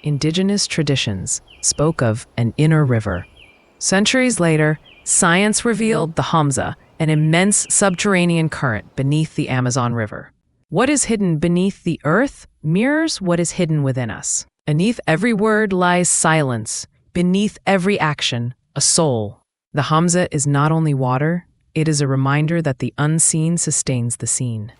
indigenous traditions spoke of an inner river. Centuries later, science revealed the Hamza, an immense subterranean current beneath the Amazon River. What is hidden beneath the earth mirrors what is hidden within us. Beneath every word lies silence. Beneath every action, a soul. The Hamza is not only water, it is a reminder that the unseen sustains the seen.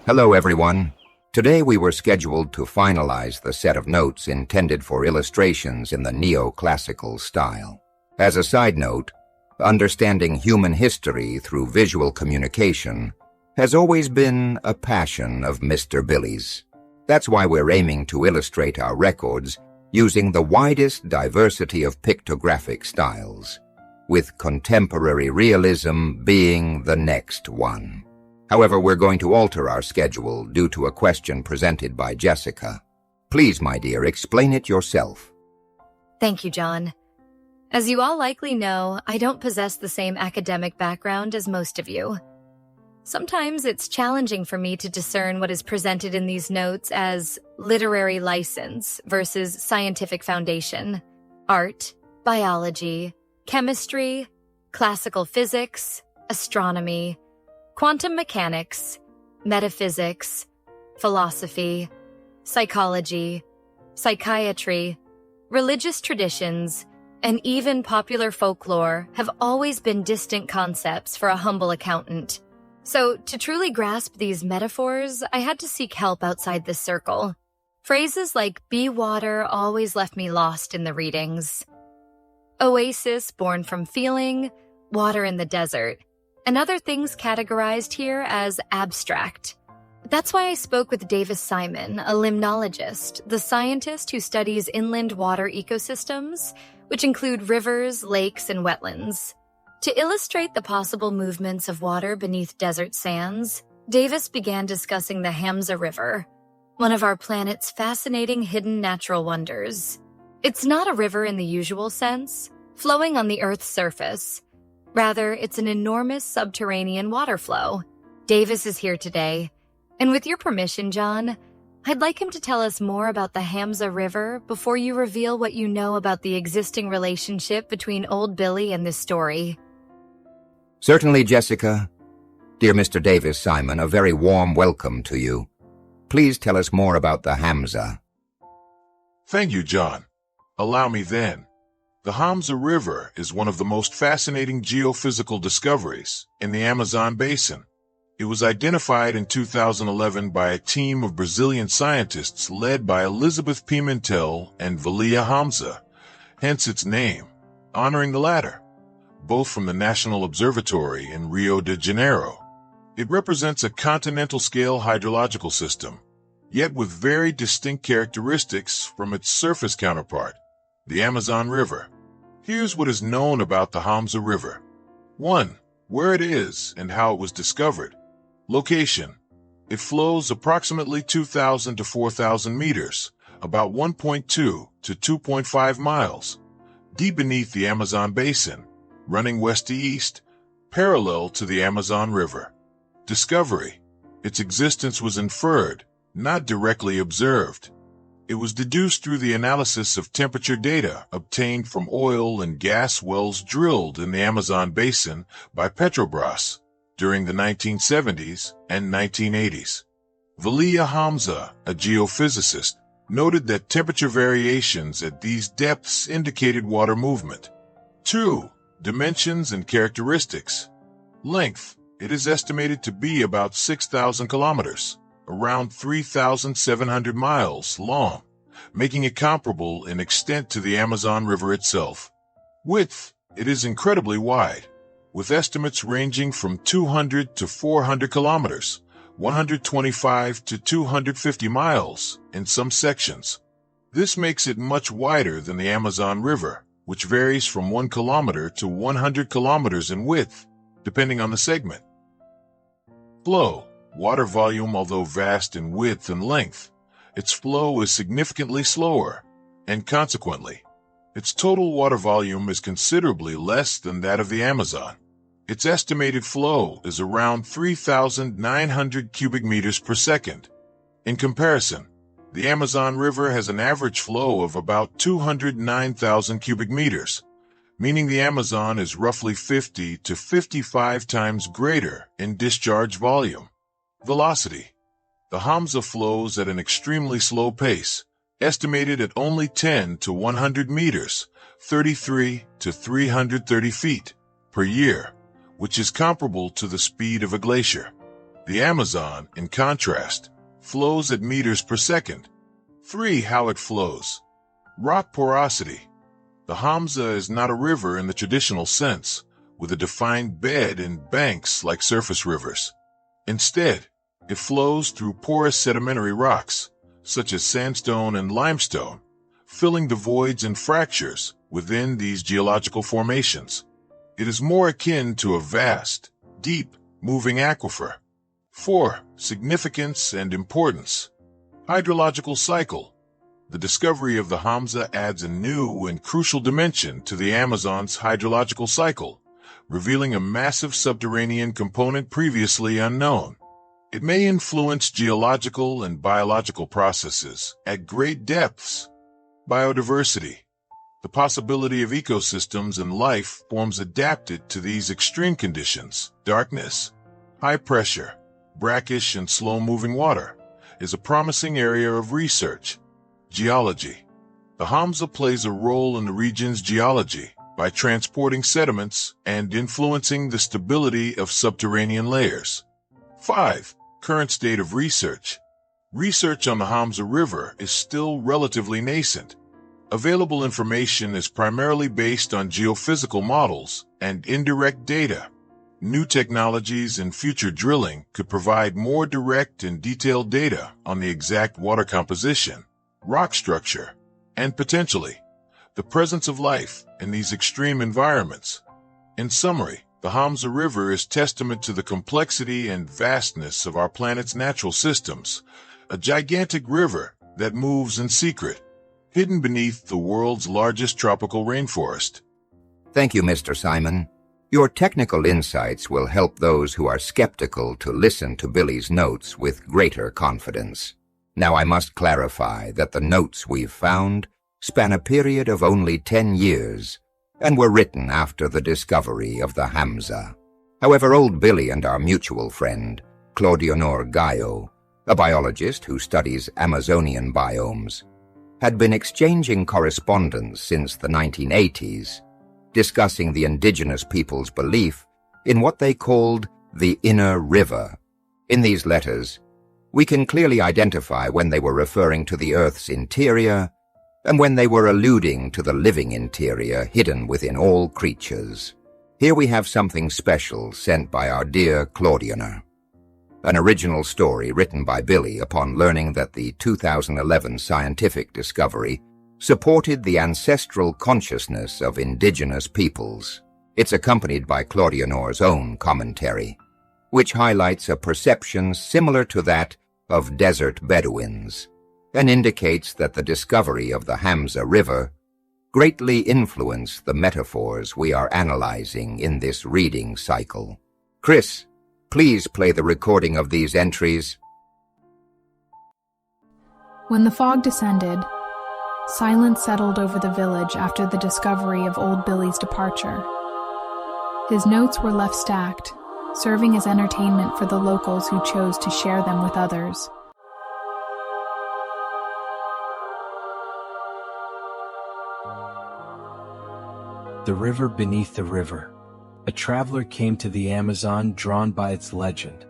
Hello, everyone. Today we were scheduled to finalize the set of notes intended for illustrations in the neoclassical style. As a side note, understanding human history through visual communication has always been a passion of Mr. Billy's. That's why we're aiming to illustrate our records using the widest diversity of pictographic styles, with contemporary realism being the next one. However, we're going to alter our schedule due to a question presented by Jessica. Please, my dear, explain it yourself. Thank you, John. As you all likely know, I don't possess the same academic background as most of you. Sometimes it's challenging for me to discern what is presented in these notes as literary license versus scientific foundation, art, biology, chemistry, classical physics, astronomy, quantum mechanics, metaphysics, philosophy, psychology, psychiatry, religious traditions, and even popular folklore have always been distant concepts for a humble accountant. So, to truly grasp these metaphors, I had to seek help outside this circle. Phrases like "be water" always left me lost in the readings. Oasis born from feeling, water in the desert, and other things categorized here as abstract. That's why I spoke with Davis Simon, a limnologist, the scientist who studies inland water ecosystems, which include rivers, lakes, and wetlands. To illustrate the possible movements of water beneath desert sands, Davis began discussing the Hamza River, one of our planet's fascinating hidden natural wonders. It's not a river in the usual sense, flowing on the Earth's surface. Rather, it's an enormous subterranean water flow. Davis is here today, and with your permission, John, I'd like him to tell us more about the Hamza River before you reveal what you know about the existing relationship between Old Billy and this story. Certainly, Jessica. Dear Mr. Davis Simon, a very warm welcome to you. Please tell us more about the Hamza. Thank you, John. Allow me then. The Hamza River is one of the most fascinating geophysical discoveries in the Amazon basin. It was identified in 2011 by a team of Brazilian scientists led by Elizabeth Pimentel and Valia Hamza, hence its name, honoring the latter, both from the National Observatory in Rio de Janeiro. It represents a continental-scale hydrological system, yet with very distinct characteristics from its surface counterpart, the Amazon River. Here's what is known about the Hamza River. 1. Where it is and how it was discovered. Location. It flows approximately 2,000 to 4,000 meters, about 1.2 to 2.5 miles, deep beneath the Amazon basin, running west to east, parallel to the Amazon River. Discovery. Its existence was inferred, not directly observed. It was deduced through the analysis of temperature data obtained from oil and gas wells drilled in the Amazon basin by Petrobras during the 1970s and 1980s. Valia Hamza, a geophysicist, noted that temperature variations at these depths indicated water movement. 2. Dimensions and characteristics. Length. It is estimated to be about 6,000 kilometers, around 3,700 miles long, making it comparable in extent to the Amazon River itself. Width. It is incredibly wide, with estimates ranging from 200 to 400 kilometers, 125 to 250 miles in some sections. This makes it much wider than the Amazon River, which varies from 1 kilometer to 100 kilometers in width, depending on the segment. Flow. Water volume, although vast in width and length, its flow is significantly slower, and consequently, its total water volume is considerably less than that of the Amazon. Its estimated flow is around 3,900 cubic meters per second. In comparison, the Amazon River has an average flow of about 209,000 cubic meters, meaning the Amazon is roughly 50 to 55 times greater in discharge volume. Velocity. The Hamza flows at an extremely slow pace, estimated at only 10 to 100 meters, 33 to 330 feet per year, which is comparable to the speed of a glacier. The Amazon, in contrast, flows at meters per second. 3. How it flows. Rock porosity. The Hamza is not a river in the traditional sense, with a defined bed and banks like surface rivers. Instead, it flows through porous sedimentary rocks, such as sandstone and limestone, filling the voids and fractures within these geological formations. It is more akin to a vast, deep, moving aquifer. 4. Significance and importance. Hydrological cycle. The discovery of the Hamza adds a new and crucial dimension to the Amazon's hydrological cycle, revealing a massive subterranean component previously unknown. It may influence geological and biological processes at great depths. Biodiversity. The possibility of ecosystems and life forms adapted to these extreme conditions. Darkness, high pressure, brackish and slow-moving water is a promising area of research. Geology. The Hamza plays a role in the region's geology by transporting sediments and influencing the stability of subterranean layers. 5. Current state of research. Research on the Hamza River is still relatively nascent. Available information is primarily based on geophysical models and indirect data. New technologies and future drilling could provide more direct and detailed data on the exact water composition, rock structure, and potentially the presence of life in these extreme environments. In summary, the Hamza River is testament to the complexity and vastness of our planet's natural systems, a gigantic river that moves in secret, hidden beneath the world's largest tropical rainforest. Thank you, Mr. Simon. Your technical insights will help those who are skeptical to listen to Billy's notes with greater confidence. Now I must clarify that the notes we've found span a period of only 10 years and were written after the discovery of the Hamza. However, old Billy and our mutual friend, Claudionor Gayo, a biologist who studies Amazonian biomes, had been exchanging correspondence since the 1980s, discussing the indigenous people's belief in what they called the inner river. In these letters, we can clearly identify when they were referring to the Earth's interior and when they were alluding to the living interior hidden within all creatures. Here we have something special sent by our dear Claudionor. An original story written by Billy upon learning that the 2011 scientific discovery supported the ancestral consciousness of indigenous peoples. It's accompanied by Claudionor's own commentary, which highlights a perception similar to that of desert Bedouins, and indicates that the discovery of the Hamza River greatly influenced the metaphors we are analyzing in this reading cycle. Chris, please play the recording of these entries. When the fog descended, silence settled over the village after the discovery of old Billy's departure. His notes were left stacked, serving as entertainment for the locals who chose to share them with others. The river beneath the river. A traveler came to the Amazon drawn by its legend.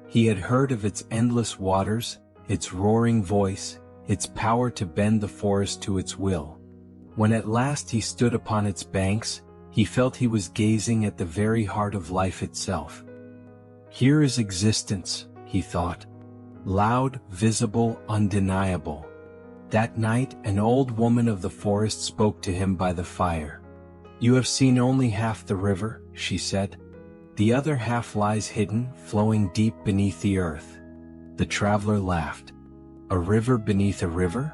He had heard of its endless waters, its roaring voice, its power to bend the forest to its will. When at last he stood upon its banks, he felt he was gazing at the very heart of life itself. Here is existence, he thought. Loud, visible, undeniable. That night, an old woman of the forest spoke to him by the fire. "You have seen only half the river," she said. "The other half lies hidden, flowing deep beneath the earth." The traveler laughed. A river beneath a river?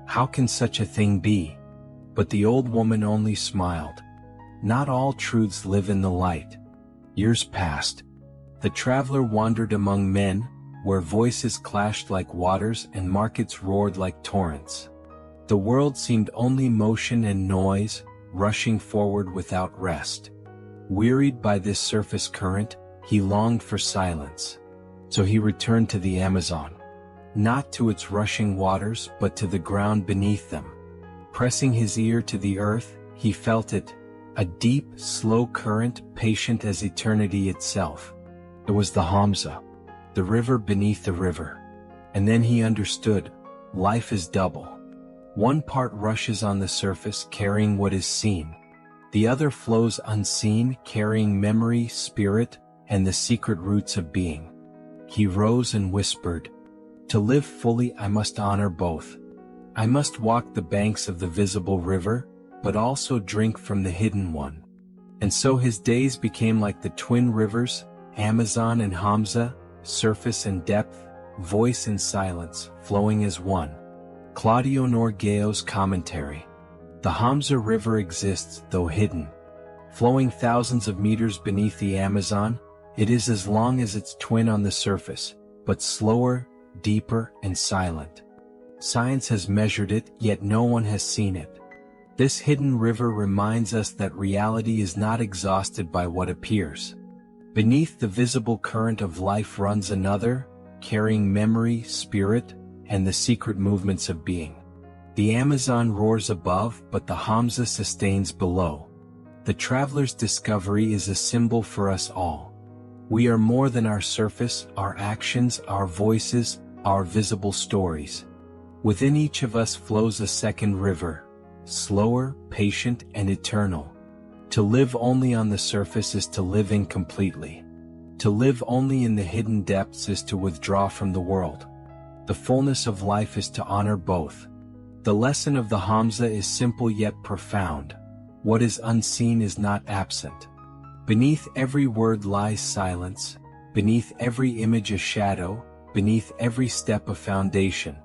How can such a thing be? But the old woman only smiled. Not all truths live in the light. Years passed. The traveler wandered among men, where voices clashed like waters and markets roared like torrents. The world seemed only motion and noise, rushing forward without rest. Wearied by this surface current, he longed for silence. So he returned to the Amazon. Not to its rushing waters, but to the ground beneath them. Pressing his ear to the earth, he felt it, a deep, slow current, patient as eternity itself. It was the Hamza, the river beneath the river. And then he understood, life is double. One part rushes on the surface, carrying what is seen. The other flows unseen, carrying memory, spirit, and the secret roots of being. He rose and whispered, "To live fully, I must honor both. I must walk the banks of the visible river, but also drink from the hidden one." And so his days became like the twin rivers, Amazon and Hamza, surface and depth, voice and silence, flowing as one. Claudio Norgeo's commentary. The Hamza River exists, though hidden. Flowing thousands of meters beneath the Amazon, it is as long as its twin on the surface, but slower, deeper, and silent. Science has measured it, yet no one has seen it. This hidden river reminds us that reality is not exhausted by what appears. Beneath the visible current of life runs another, carrying memory, spirit, and the secret movements of being. The Amazon roars above, but the Hamza sustains below. The traveler's discovery is a symbol for us all. We are more than our surface, our actions, our voices, our visible stories. Within each of us flows a second river, slower, patient, and eternal. To live only on the surface is to live incompletely. To live only in the hidden depths is to withdraw from the world. The fullness of life is to honor both. The lesson of the Hamza is simple yet profound. What is unseen is not absent. Beneath every word lies silence, beneath every image a shadow, beneath every step a foundation.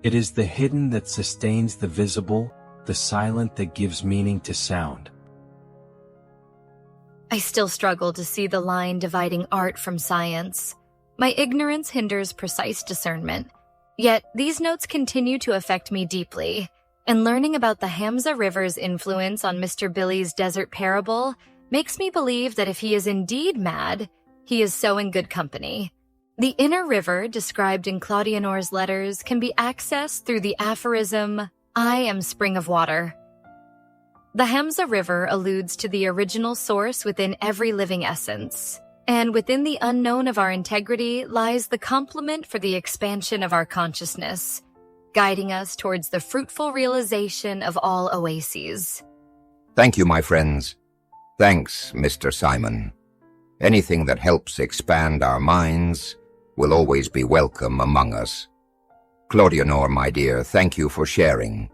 It is the hidden that sustains the visible, the silent that gives meaning to sound. I still struggle to see the line dividing art from science. My ignorance hinders precise discernment. Yet these notes continue to affect me deeply, and learning about the Hamza River's influence on Mr. Billy's desert parable makes me believe that if he is indeed mad, he is so in good company. The inner river described in Claudionor's letters can be accessed through the aphorism, "I am spring of water." The Hamza River alludes to the original source within every living essence. And within the unknown of our integrity lies the complement for the expansion of our consciousness, guiding us towards the fruitful realization of all oases. Thank you, my friends. Thanks, Mr. Simon. Anything that helps expand our minds will always be welcome among us. Claudionor, my dear, thank you for sharing.